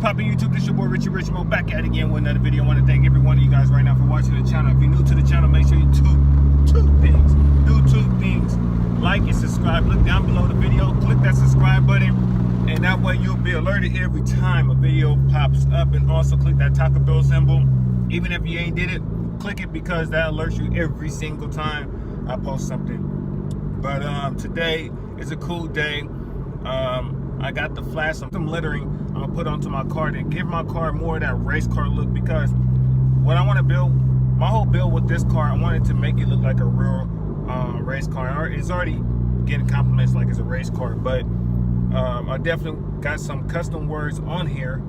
poppin' YouTube? This your boy Richie back at it again with another video. I want to thank every one of you guys right now for watching the channel. If you're new to the channel, make sure you do two things. Like and subscribe. Look down below the video, click that subscribe button, and that way you'll be alerted every time a video pops up. And also click that Taco Bell symbol. Even if you ain't did it, click it because that alerts you every single time I post something. But today is a cool day. I got the flash, some lettering I'm gonna put onto my car to give my car more of that race car look, because what I want to build, my whole build with this car, I wanted to make it look like a real race car. It's already getting compliments like it's a race car, but I definitely got some custom words on here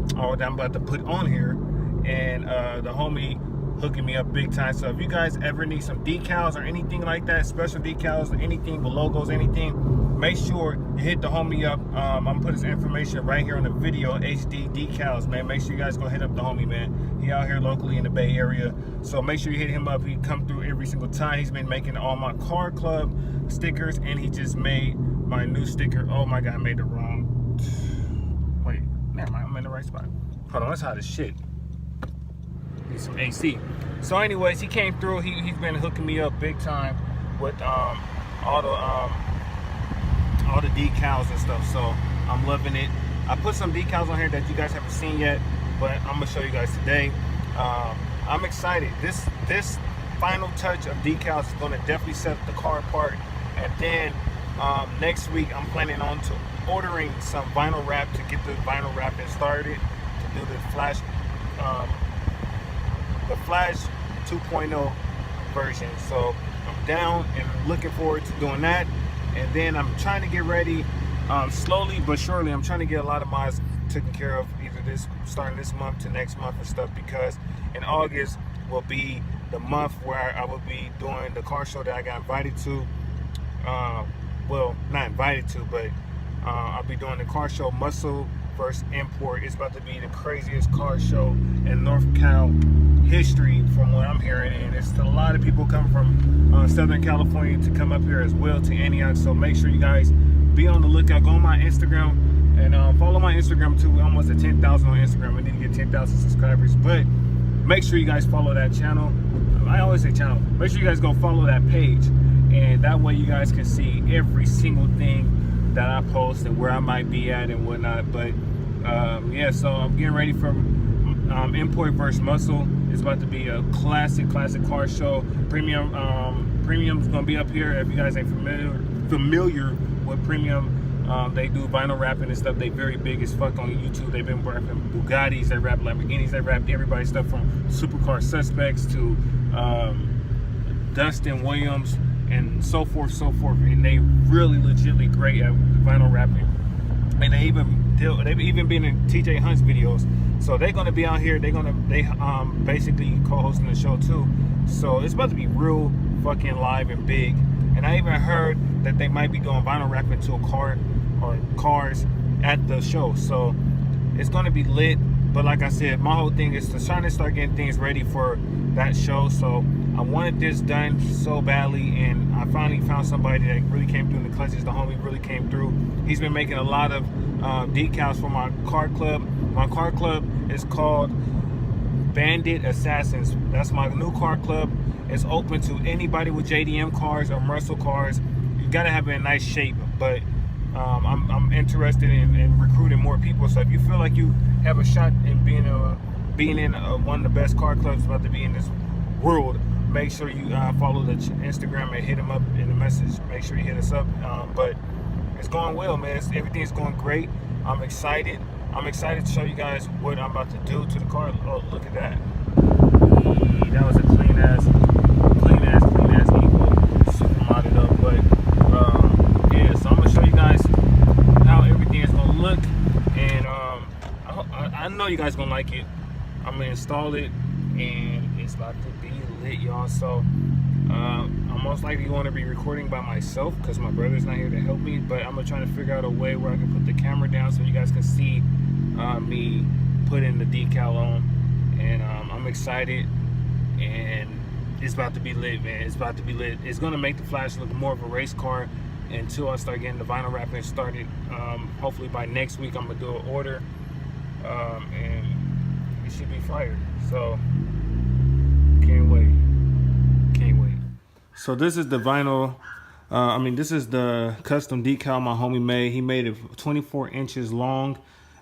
that I'm about to put on here, and the homie hooking me up big time. So if you guys ever need some decals or anything like that, special decals, anything with logos, anything, make sure you hit the homie up. I'm gonna put his information right here on the video. HD Decals, man. Make sure you guys go hit up the homie, man. He out here locally in the Bay Area, so make sure you hit him up. He come through every single time. He's been making all my car club stickers, and he just made my new sticker. Oh my god, I made it wrong. Wait, never mind, I'm in the right spot. Hold on, that's hot as shit. Need some AC. So anyways, he came through. He's been hooking me up big time with all the decals and stuff, so I'm loving it. I put some decals on here that you guys haven't seen yet, but I'm gonna show you guys today. I'm excited. This final touch of decals is gonna definitely set the car apart. And then next week I'm planning on ordering some vinyl wrap to get the vinyl wrapping started to do the flash 2.0 version. So I'm down and looking forward to doing that. And then I'm trying to get ready slowly but surely. I'm trying to get a lot of mods taken care of, either starting this month to next month and stuff, because in August will be the month where I will be doing the car show that I got invited to. Well, not invited to, but I'll be doing the car show, Muscle vs. Import. It's about to be the craziest car show in North Cal history from what I'm hearing, and it's a lot of people coming from Southern California to come up here as well to Antioch. So make sure you guys be on the lookout. Go on my Instagram and follow my Instagram too. We're almost at 10,000 on Instagram. We need to get 10,000 subscribers, but make sure you guys follow that channel. I always say channel. Make sure you guys go follow that page, and that way you guys can see every single thing that I post and where I might be at and whatnot. But yeah, so I'm getting ready for Import vs. Muscle. It's about to be a classic car show. Premium's gonna be up here. If you guys ain't familiar with Premium, they do vinyl wrapping and stuff. They very big as fuck on YouTube. They've been wrapping Bugattis, they wrap Lamborghinis, they wrap everybody's stuff from Supercar Suspects to Dustin Williams and so forth. And they really legitimately great at vinyl wrapping. And they've even been in TJ Hunt's videos. So they're gonna be out here. They basically co-hosting the show too. So it's about to be real fucking live and big. And I even heard that they might be doing vinyl wrapping to a car or cars at the show. So it's gonna be lit. But like I said, my whole thing is trying to start getting things ready for that show. So I wanted this done so badly, and I finally found somebody that really came through in the clutches. The homie really came through. He's been making a lot of decals for my car club. My car club is called Bandit Assassins. That's my new car club. It's open to anybody with JDM cars or muscle cars. You gotta have it in nice shape, but I'm interested in recruiting more people. So if you feel like you have a shot in being in one of the best car clubs about to be in this world, make sure you follow the Instagram and hit them up in the message. Make sure you hit us up. But it's going well, man. Everything's going great. I'm excited. I'm excited to show you guys what I'm about to do to the car. Oh, look at that. That was a clean ass Evo. Super modded up. But yeah, so I'm gonna show you guys how everything is gonna look, and I know you guys gonna like it. I'm gonna install it, and it's about to be lit, y'all. So I'm most likely going to be recording by myself because my brother's not here to help me, but I'm gonna try to figure out a way where I can put the camera down so you guys can see me putting the decal on. And I'm excited, and it's about to be lit, man. It's about to be lit. It's gonna make the Flash look more of a race car until I start getting the vinyl wrapping started. Hopefully by next week I'm gonna do an order and it should be fire. So can't wait. So this is the vinyl. This is the custom decal my homie made. He made it 24 inches long,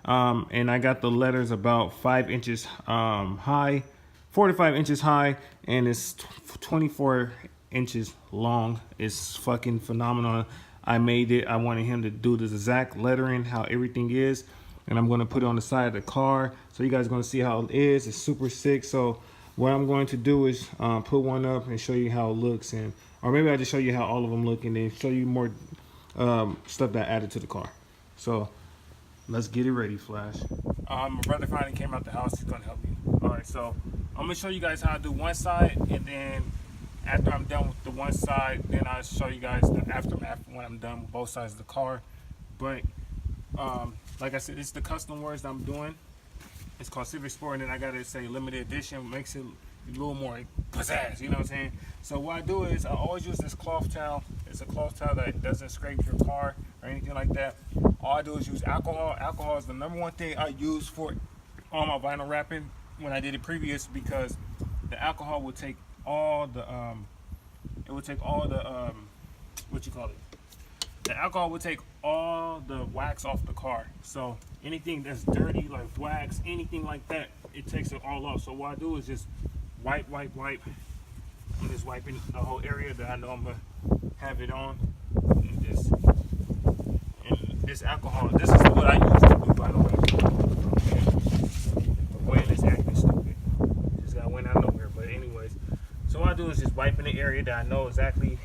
and I got the letters about 5 inches high, 4 to 5 inches high, and it's 24 inches long. It's fucking phenomenal. I made it. I wanted him to do this exact lettering, how everything is, and I'm going to put it on the side of the car, so you guys are going to see how it is. It's super sick. So what I'm going to do is put one up and show you how it looks, and or maybe I'll just show you how all of them look and then show you more stuff that I added to the car. So let's get it ready, Flash. My brother finally came out the house. He's gonna help me. All right, so I'm gonna show you guys how to do one side, and then after I'm done with the one side, then I'll show you guys the aftermath when I'm done with both sides of the car. But like I said, it's the custom words that I'm doing. It's called Civic Sport, and then I gotta say limited edition, makes it a little more pizzazz, you know what I'm saying? So what I do is I always use this cloth towel. It's a cloth towel that doesn't scrape your car or anything like that. All I do is use alcohol. Alcohol is the number 1 thing I use for all my vinyl wrapping when I did it previous, because the alcohol will take all the the alcohol will take all the wax off the car. So anything that's dirty, like wax, anything like that, it takes it all off. So what I do is just wipe. I'm just wiping the whole area that I know I'm gonna have it on. And this alcohol, this is what I use to do vinyl wrapping. Okay. The wind is acting stupid. Just got wind out of nowhere. But anyways, so what I do is just wipe in the area that I know exactly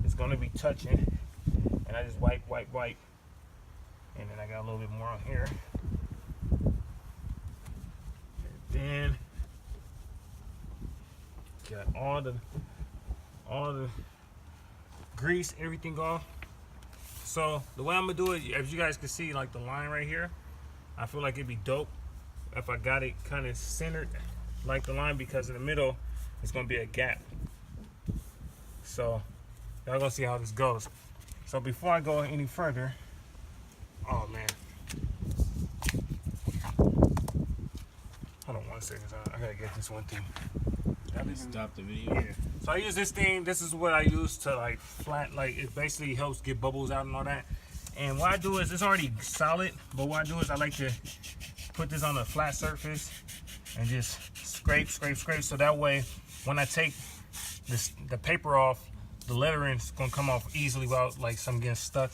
it's gonna be touching. And I just wipe. And then I got a little bit more on here. And then got all the grease, everything off. So the way I'm gonna do it, as you guys can see, like the line right here, I feel like it'd be dope if I got it kind of centered like the line, because in the middle it's gonna be a gap. So y'all gonna see how this goes. So before I go any further, oh man, hold on 1 second. I gotta get this one thing. Stop the video. Yeah. So I use this thing. This is what I use to like flat, like it basically helps get bubbles out and all that. And what I do is, it's already solid, but what I do is I like to put this on a flat surface and just scrape, so that way when I take the paper off, the lettering's gonna come off easily without like some getting stuck.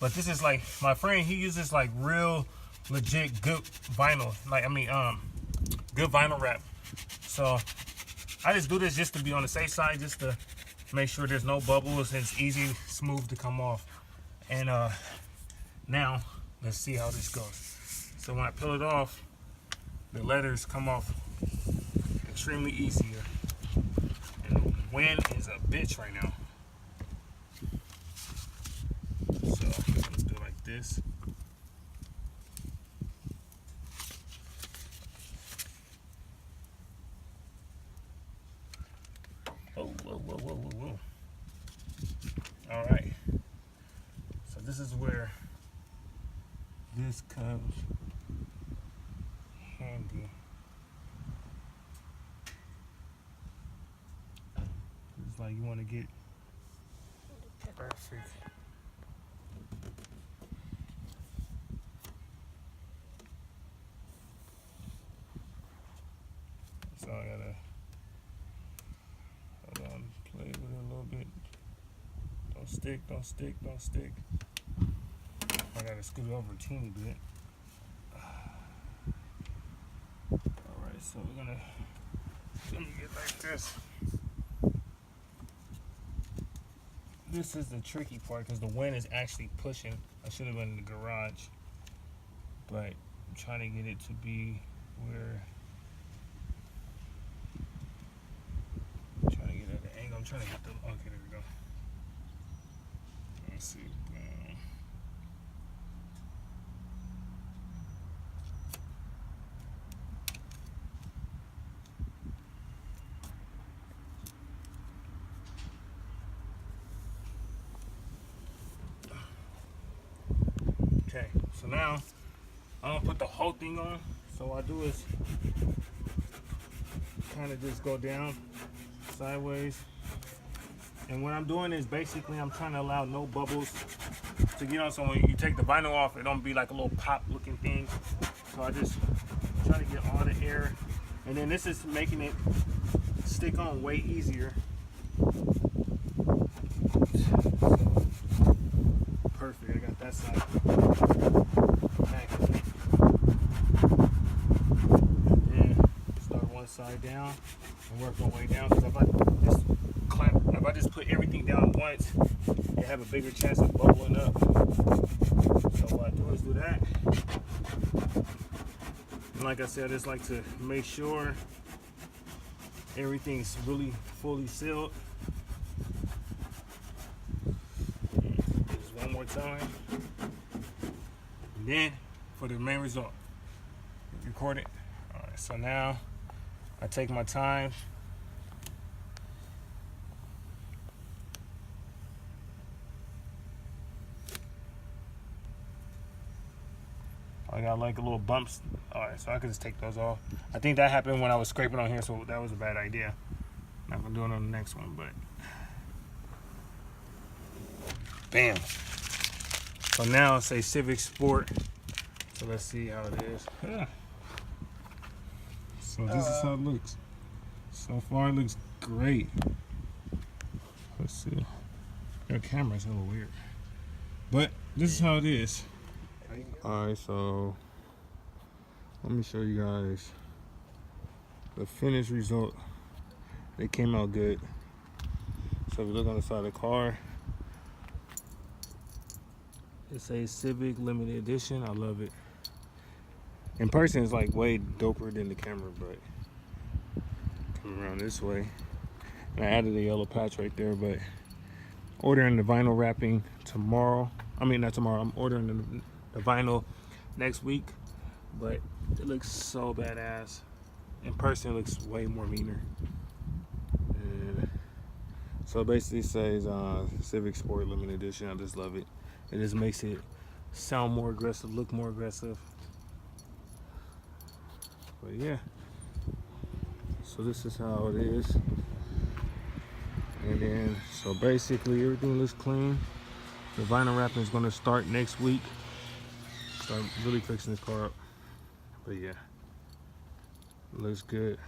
But this is like, my friend, he uses like real legit good vinyl, good vinyl wrap. So I just do this just to be on the safe side, just to make sure there's no bubbles and it's easy, smooth to come off. And now let's see how this goes. So when I peel it off, the letters come off extremely easier. And the wind is a bitch right now. So let's do it like this. Whoa. All right. So this is where this comes handy. It's like you want to get perfect. So I gotta play with it a little bit. Don't stick. I gotta scoot it over a teeny bit. Alright, so we're gonna get like this. This is the tricky part because the wind is actually pushing. I should have been in the garage, but I'm trying to get it to be where I'm trying to get at the angle. I'm trying to get the, okay, there we go. Let's see. Okay, so now I don't put the whole thing on. So what I do is kind of just go down sideways. And what I'm doing is basically I'm trying to allow no bubbles to get on. So when you take the vinyl off, it don't be like a little pop looking thing. So I just try to get all the air. And then this is making it stick on way easier. Perfect, I got that side. And then start one side down and work my way down. Because if I just put everything down at once, you have a bigger chance of bubbling up. So what I do is do that. And like I said, I just like to make sure everything's really fully sealed. Just one more time. And then for the main result, record it. All right, so now I take my time. I got like a little bumps. All right, so I can just take those off. I think that happened when I was scraping on here, so that was a bad idea. Not gonna do it on the next one, but bam. So now it says Civic Sport. So let's see how it is. Yeah. So this is how it looks. So far it looks great. Let's see. Their camera's a little weird. But this is how it is. Alright, so let me show you guys the finished result. They came out good. So if you look on the side of the car, it says Civic Limited Edition. I love it. In person it's like way doper than the camera, but come around this way. And I added a yellow patch right there, but ordering the vinyl wrapping tomorrow. I mean, not tomorrow, I'm ordering the vinyl next week, but it looks so badass. In person it looks way more meaner. And so it basically says Civic Sport Limited Edition. I just love it. It just makes it sound more aggressive, look more aggressive. But yeah, so this is how it is. And then so basically everything looks clean. The vinyl wrapping is going to start next week. Start really fixing this car up. But yeah, it looks good.